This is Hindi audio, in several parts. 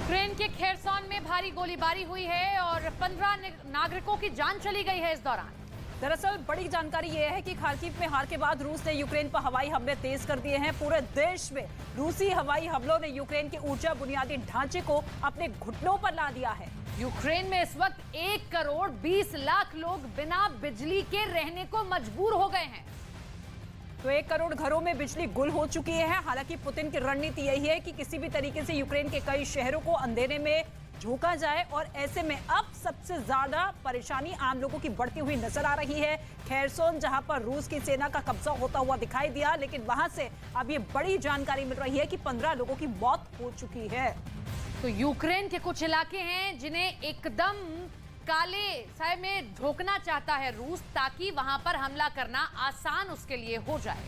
यूक्रेन के खेरसॉन में भारी गोलीबारी हुई है और 15 नागरिकों की जान चली गई है इस दौरान। दरअसल बड़ी जानकारी यह है कि खार्किव में हार के बाद रूस ने यूक्रेन पर हवाई हमले तेज कर दिए हैं। पूरे देश में रूसी हवाई हमलों ने यूक्रेन के ऊर्जा बुनियादी ढांचे को अपने घुटनों पर ला दिया है। यूक्रेन में इस वक्त 1 करोड़ 20 लाख लोग बिना बिजली के रहने को मजबूर हो गए हैं। तो 1 करोड़ घरों में बिजली गुल हो चुकी है। हालांकि पुतिन की रणनीति यही है कि किसी भी तरीके से यूक्रेन के कई शहरों को अंधेरे में झोंका जाए और ऐसे में अब सबसे ज्यादा परेशानी आम लोगों की बढ़ती हुई नजर आ रही है। खेरसोन जहां पर रूस की सेना का कब्जा होता हुआ दिखाई दिया, लेकिन वहां से अब ये बड़ी जानकारी मिल रही है कि 15 लोगों की मौत हो चुकी है। तो यूक्रेन के कुछ इलाके हैं जिन्हें एकदम काले साए में ढोकना चाहता है रूस, ताकि वहां पर हमला करना आसान उसके लिए हो जाए।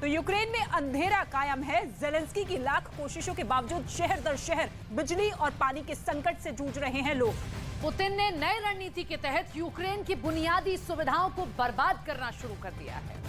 तो यूक्रेन में अंधेरा कायम है। ज़ेलेंस्की की लाख कोशिशों के बावजूद शहर दर शहर बिजली और पानी के संकट से जूझ रहे हैं लोग। पुतिन ने नई रणनीति के तहत यूक्रेन की बुनियादी सुविधाओं को बर्बाद करना शुरू कर दिया है।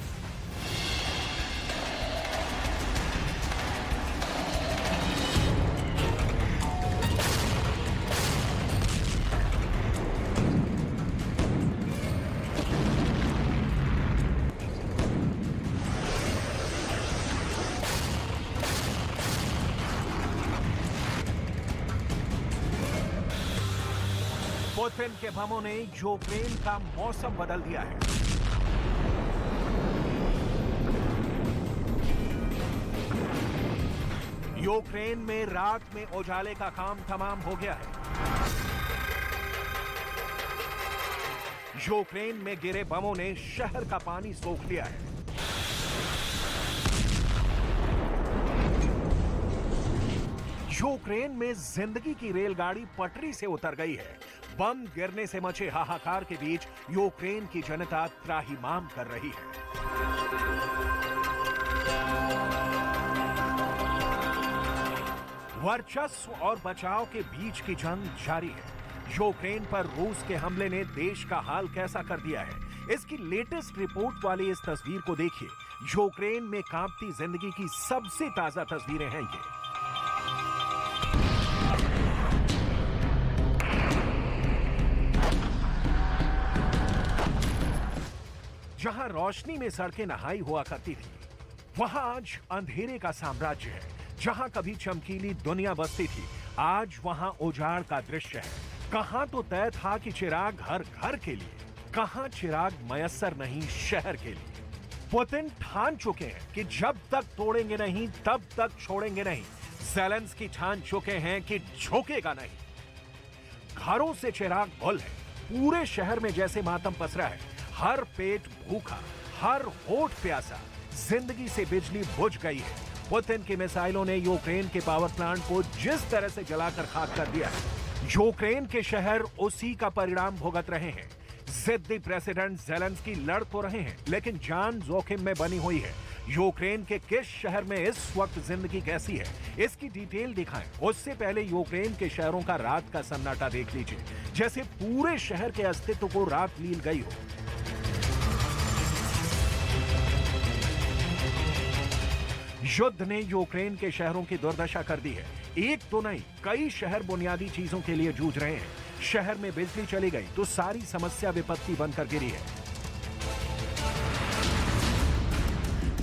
पुतिन के बमों ने यूक्रेन का मौसम बदल दिया है। यूक्रेन में रात में उजाले का काम तमाम हो गया है। यूक्रेन में गिरे बमों ने शहर का पानी सोख लिया है। यूक्रेन में जिंदगी की रेलगाड़ी पटरी से उतर गई है। बम गिरने से मचे हाहाकार के बीच यूक्रेन की जनता त्राहिमाम कर रही है। वर्चस्व और बचाव के बीच की जंग जारी है। यूक्रेन पर रूस के हमले ने देश का हाल कैसा कर दिया है, इसकी लेटेस्ट रिपोर्ट वाली इस तस्वीर को देखिए। यूक्रेन में कांपती जिंदगी की सबसे ताजा तस्वीरें हैं ये। जहां रोशनी में सड़कें नहाई हुआ करती थी, वहां आज अंधेरे का साम्राज्य है। जहां कभी चमकीली दुनिया बसती थी, आज वहां उजाड़ का दृश्य है। कहां तो तय था कि चिराग हर घर के लिए, कहां चिराग मयस्सर नहीं शहर के लिए। पुतिन ठान चुके हैं कि जब तक तोड़ेंगे नहीं तब तक छोड़ेंगे नहीं। ज़ेलेंस्की ठान चुके हैं कि झुकेगा नहीं। घरों से चिराग गुल है। पूरे शहर में जैसे मातम पसरा है। हर पेट भूखा, हर होठ प्यासा। जिंदगी से बिजली बुझ गई है। पुतिन की मिसाइलों ने यूक्रेन के पावर प्लांट को जिस तरह से जलाकर खाक कर दिया है, यूक्रेन के शहर उसी का परिणाम भुगत रहे हैं। जिद्दी प्रेसिडेंट ज़ेलेंस्की लड़ तो रहे हैं, लेकिन जान जोखिम में बनी हुई है। यूक्रेन के किस शहर में इस वक्त जिंदगी कैसी है, इसकी डिटेल दिखाएं। उससे पहले यूक्रेन के शहरों का रात का सन्नाटा देख लीजिए, जैसे पूरे शहर के अस्तित्व को रात लील गई हो। युद्ध ने यूक्रेन के शहरों की दुर्दशा कर दी है। एक तो नहीं, कई शहर बुनियादी चीजों के लिए जूझ रहे हैं। शहर में बिजली चली गई तो सारी समस्या विपत्ति बनकर गिरी है।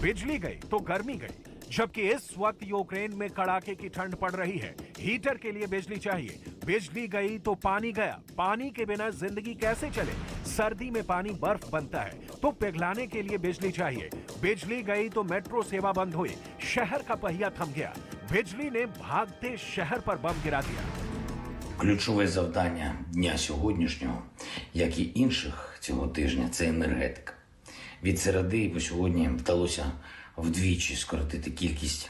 बिजली गई तो गर्मी गई। जबकि इस वक्त यूक्रेन में कड़ाके की ठंड पड़ रही है। हीटर के लिए बिजली चाहिए। बिजली गई तो पानी गया। पानी के बिना जिंदगी कैसे चले। सर्दी में पानी बर्फ बनता है तो पिघलाने के लिए बिजली चाहिए। बिजली गई तो मेट्रो सेवा बंद हुई। शहर का पहिया थम गया। बिजली ने भागते शहर पर बम गिरा दिया। Ключове завдання дня сьогоднішнього, як і інших цього тижня, це енергетика. Від середи по сьогодні вдалося вдвічі скоротити кількість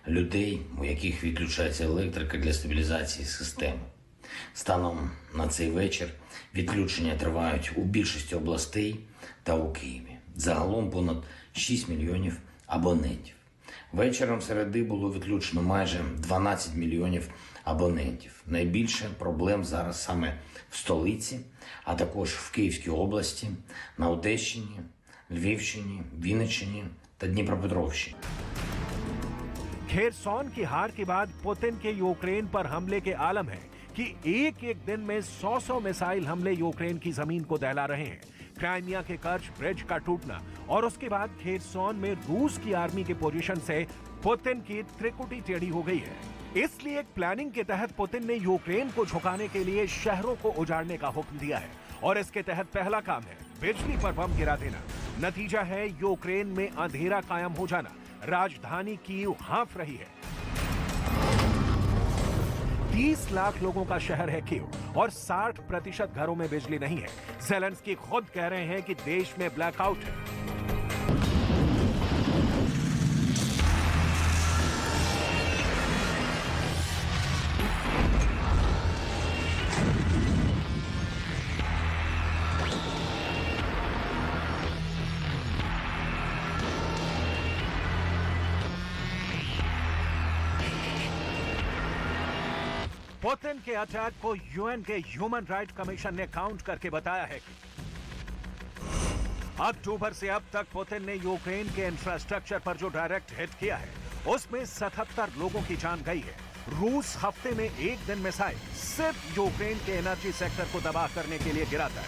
людей, у яких відключається електрика для стабілізації системи. Станом на цей вечір відключення тривають у більшості областей та у Києві. Загалом понад 6 мільйонів абонентів. Вечором середи було відключено майже 12 мільйонів абонентів. Найбільше проблем зараз саме в столиці, а також в Київській області, на Одещині, Львівщині, Вінниччині та Дніпропетровщині. खेरसॉन की हार के बाद पुतिन के यूक्रेन पर हमले के आलम है कि एक एक दिन में 100 मिसाइल हमले यूक्रेन की जमीन को दहला रहे हैं। क्राइमिया के कर्च ब्रिज का टूटना और उसके बाद खेरसॉन में रूस की आर्मी के पोजीशन से पुतिन की त्रिकुटी टेढ़ी हो गई है। इसलिए एक प्लानिंग के तहत पुतिन ने यूक्रेन को झुकाने के लिए शहरों को उजाड़ने का हुक्म दिया है और इसके तहत पहला काम है बिजली पर बम गिरा देना। नतीजा है यूक्रेन में अंधेरा कायम हो जाना। राजधानी कीव हाँफ रही है। 30 लाख लोगों का शहर है कीव और 60% घरों में बिजली नहीं है। ज़ेलेंस्की खुद कह रहे हैं कि देश में ब्लैकआउट है। पुतिन के अटैक को यूएन के ह्यूमन राइट कमीशन ने काउंट करके बताया है कि अक्टूबर से अब तक पुतिन ने यूक्रेन के इंफ्रास्ट्रक्चर पर जो डायरेक्ट हिट किया है उसमें 77 लोगों की जान गई है। रूस हफ्ते में एक दिन मिसाइल सिर्फ यूक्रेन के एनर्जी सेक्टर को तबाह करने के लिए गिराता है।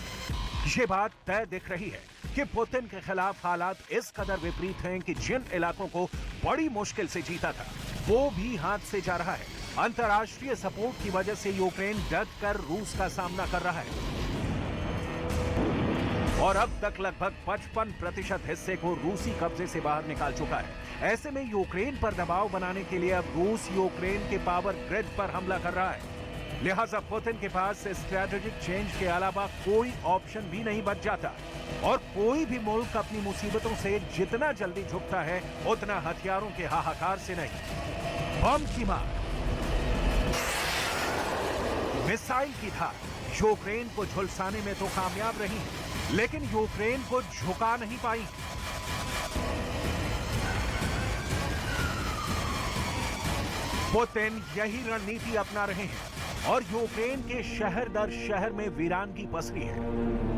ये बात तय दिख रही है कि पुतिन के खिलाफ हालात इस कदर विपरीत हैं कि जिन इलाकों को बड़ी मुश्किल से जीता था वो भी हाथ से जा रहा है। अंतर्राष्ट्रीय सपोर्ट की वजह से यूक्रेन डट कर रूस का सामना कर रहा है और अब तक लगभग 55% हिस्से को रूसी कब्जे से बाहर निकाल चुका है। ऐसे में यूक्रेन पर दबाव बनाने के लिए अब रूस यूक्रेन के पावर ग्रिड पर हमला कर रहा है। लिहाजा पुतिन के पास स्ट्रैटेजिक चेंज के अलावा कोई ऑप्शन भी नहीं बच जाता और कोई भी मुल्क अपनी मुसीबतों से जितना जल्दी झुकता है उतना हथियारों के हाहाकार से नहीं। बम की मार, मिसाइल की धार यूक्रेन को झुलसाने में तो कामयाब रही, लेकिन यूक्रेन को झुका नहीं पाई। पुतिन यही रणनीति अपना रहे हैं और यूक्रेन के शहर दर शहर में वीरानगी पसरी है।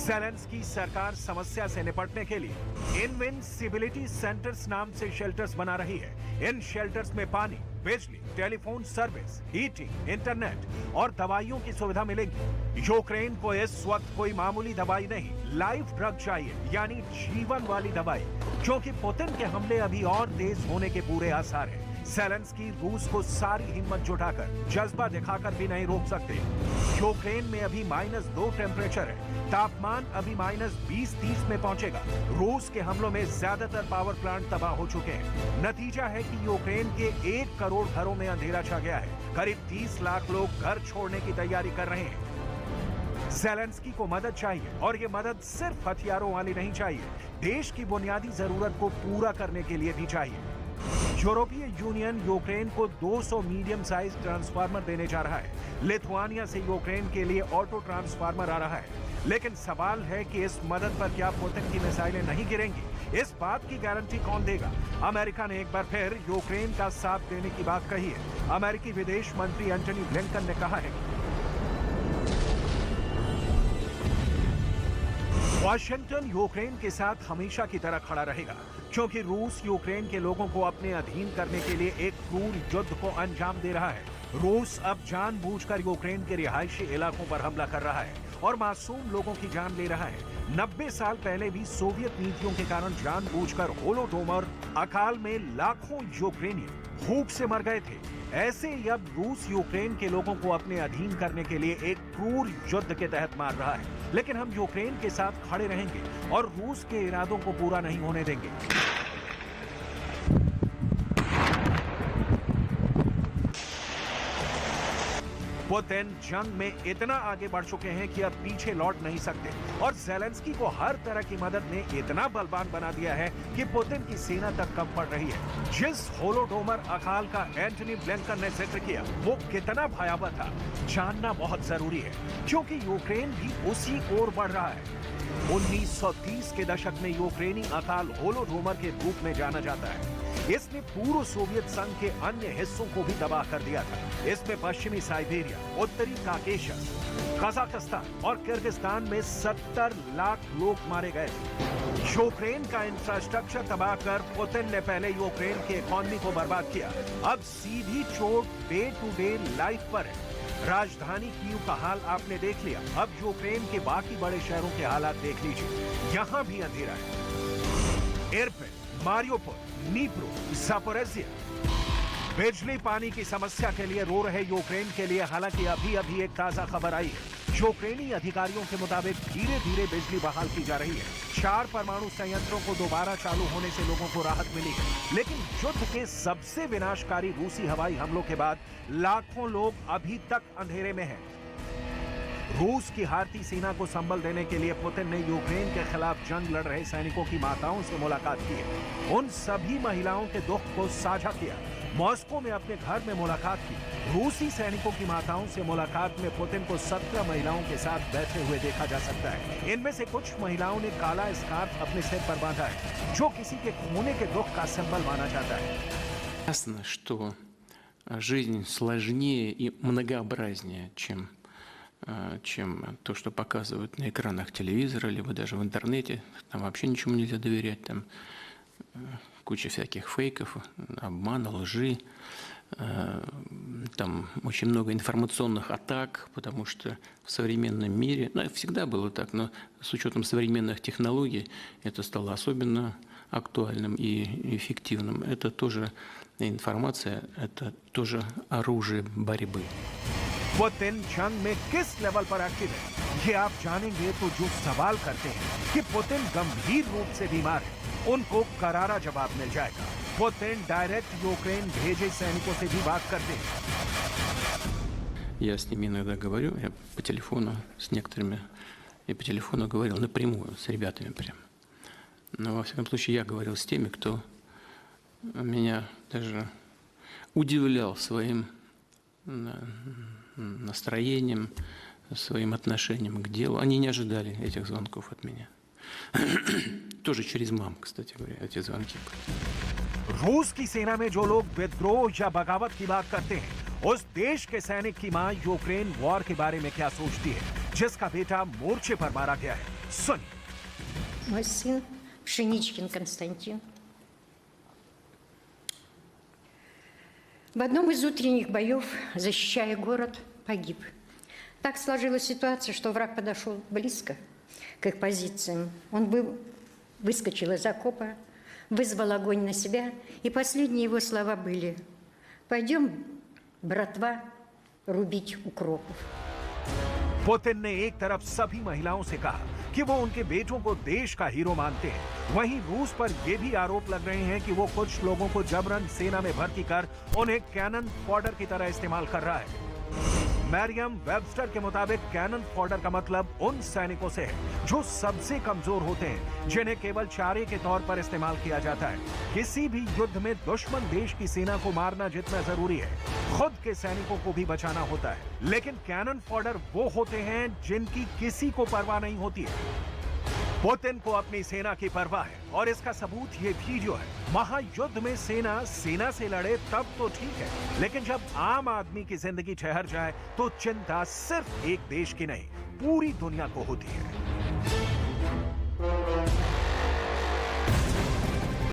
ज़ेलेंस्की सरकार समस्या से निपटने के लिए इनविंसिबिलिटी सेंटर्स नाम से शेल्टर्स बना रही है। इन शेल्टर्स में पानी, बिजली, टेलीफोन सर्विस, हीटिंग, इंटरनेट और दवाइयों की सुविधा मिलेगी। यूक्रेन को इस वक्त कोई मामूली दवाई नहीं, लाइफ ड्रग चाहिए, यानी जीवन वाली दवाई, क्योंकि पुतिन के हमले अभी और तेज होने के पूरे आसार हैं। ज़ेलेंस्की रूस को सारी हिम्मत जुटाकर, जज्बा दिखाकर भी नहीं रोक सकते। यूक्रेन में अभी -2 टेम्परेचर है, तापमान अभी -20-30 में पहुंचेगा। रूस के हमलों में ज्यादातर पावर प्लांट तबाह हो चुके हैं। नतीजा है कि यूक्रेन के 1 करोड़ घरों में अंधेरा छा गया है। करीब 30 लाख लोग घर छोड़ने की तैयारी कर रहे हैं। ज़ेलेंस्की को मदद चाहिए और ये मदद सिर्फ हथियारों वाली नहीं चाहिए, देश की बुनियादी जरूरत को पूरा करने के लिए भी चाहिए। यूरोपीय यूनियन यूक्रेन को 200 मीडियम साइज ट्रांसफार्मर देने जा रहा है। लिथुआनिया से यूक्रेन के लिए ऑटो ट्रांसफार्मर आ रहा है। लेकिन सवाल है कि इस मदद पर क्या पुतिन की मिसाइलें नहीं गिरेंगी? इस बात की गारंटी कौन देगा? अमेरिका ने एक बार फिर यूक्रेन का साथ देने की बात कही है। अमेरिकी विदेश मंत्री एंटनी ब्लिंकन ने कहा है वाशिंगटन यूक्रेन के साथ हमेशा की तरह खड़ा रहेगा, क्योंकि रूस यूक्रेन के लोगों को अपने अधीन करने के लिए एक क्रूर युद्ध को अंजाम दे रहा है। रूस अब जानबूझकर यूक्रेन के रिहायशी इलाकों पर हमला कर रहा है और मासूम लोगों की जान ले रहा है। 90 साल पहले भी सोवियत नीतियों के कारण जानबूझकर होलोडोमोर अकाल में लाखों यूक्रेनियन भूख से मर गए थे। ऐसे ही अब रूस यूक्रेन के लोगों को अपने अधीन करने के लिए एक क्रूर युद्ध के तहत मार रहा है। लेकिन हम यूक्रेन के साथ खड़े रहेंगे और रूस के इरादों को पूरा नहीं होने देंगे। पुतिन जंग में इतना आगे बढ़ चुके हैं कि अब पीछे लौट नहीं सकते और ज़ेलेंस्की को हर तरह की मदद ने इतना बलवान बना दिया है कि पुतिन की सेना तक कम पड़ रही है। जिस होलोडोमर अकाल का एंटनी ब्लिंकन ने जिक्र किया वो कितना भयावह था जानना बहुत जरूरी है, क्योंकि यूक्रेन भी उसी ओर बढ़ रहा है। 1930 के दशक में यूक्रेनी अकाल होलोडोमर के रूप में जाना जाता है। इसने पूर्व सोवियत संघ के अन्य हिस्सों को भी तबाह कर दिया था। इसमें पश्चिमी साइबेरिया, उत्तरी काकेशस, कजाकिस्तान और किर्गिस्तान में 70 लाख लोग मारे गए। यूक्रेन का इंफ्रास्ट्रक्चर तबाह कर पुतिन ने पहले यूक्रेन की इकोनॉमी को बर्बाद किया, अब सीधी चोट डे टू डे लाइफ पर है। राजधानी कीव का हाल आपने देख लिया, अब यूक्रेन के बाकी बड़े शहरों के हालात देख लीजिए, यहां भी अंधेरा है। Irpin, Mariupol, Dnipro, Zaporizhzhia. बिजली पानी की समस्या के लिए रो रहे यूक्रेन के लिए हालांकि अभी एक ताजा खबर आई है। यूक्रेनी अधिकारियों के मुताबिक धीरे धीरे बिजली बहाल की जा रही है। 4 परमाणु संयंत्रों को दोबारा चालू होने से लोगों को राहत मिली है, लेकिन युद्ध के सबसे विनाशकारी रूसी हवाई हमलों के बाद लाखों लोग अभी तक अंधेरे में हैं। रूस की हारती सेना को संबल देने के लिए पुतिन ने यूक्रेन के खिलाफ जंग लड़ रहे सैनिकों की माताओं से मुलाकात की है। उन सभी महिलाओं के दुख को साझा किया। मॉस्को में अपने घर में मुलाकात की। रूसी सैनिकों की माताओं से मुलाकात में पुतिन को 17 महिलाओं के साथ बैठे हुए देखा जा सकता है। इनमें से कुछ महिलाओं ने काला स्कार्फ अपने सिर पर बांधा है, जो किसी के खोने के दुख का सिंबल माना जाता है। Ясно, что жизнь сложнее и многообразнее, чем то, что показывают на экранах телевизора, либо даже в интернете. Там вообще ничему нельзя доверять. Там куча всяких фейков, обмана, лжи. Там очень много информационных атак, потому что в современном мире, всегда было так, но с учетом современных технологий это стало особенно актуальным и эффективным. Это тоже информация, это тоже оружие борьбы. पुतिन जंग में किस लेवल पर एक्टिव है, ये आप जानेंगे तो जो सवाल करते हैं कि पुतिन गंभीर रूप से बीमार है, उनको करारा जवाब मिल जाएगा। पुतिन डायरेक्ट यूक्रेन भेजे सैनिकों से भी बात करते हैं। Я с ними иногда говорю, я по телефону с некоторыми, я по телефону говорил напрямую с ребятами прям. Но во всяком случае я говорил с теми, кто меня даже удивлял своим настроением, своим отношением к делу. Они не ожидали этих звонков от меня. Тоже через мам, кстати говоря, эти звонки. रूस की सेना में जो लोग विद्रोह या बगावत की बात करते हैं, उस देश के सैनिक की मां यूक्रेन वॉर के बारे में क्या सोचती है, जिसका बेटा मोर्चे पर मारा गया है। सुनिए। Мой сын Пшеничкин Константин в одном из утренних боев, защищая город, погиб. Так сложилась ситуация, что враг подошел близко к их позициям. Он выскочил из окопа, вызвал огонь на себя, и последние его слова были: «Пойдем, братва, рубить укропов». पुतिन ने एक तरफ सभी महिलाओं से कहा कि वो उनके बेटों को देश का हीरो मानते हैं, वहीं रूस पर ये भी आरोप लग रहे हैं कि वो कुछ लोगों को जबरन सेना में भर्ती कर उन्हें कैनन फॉडर की तरह इस्तेमाल कर रहा है। मैरियम वेबस्टर के मुताबिक कैनन फॉडर का मतलब उन सैनिकों से है जो सबसे कमजोर होते हैं, जिन्हें केवल चारे के तौर पर इस्तेमाल किया जाता है। किसी भी युद्ध में दुश्मन देश की सेना को मारना जितना जरूरी है, खुद के सैनिकों को भी बचाना होता है। लेकिन कैनन फॉडर वो होते हैं जिनकी किसी को परवाह नहीं होती है। पुतिन को अपनी सेना की परवाह है और इसका सबूत ये वीडियो है। महायुद्ध में सेना से लड़े तब तो ठीक है, लेकिन जब आम आदमी की जिंदगी ठहर जाए तो चिंता सिर्फ एक देश की नहीं, पूरी दुनिया को होती है।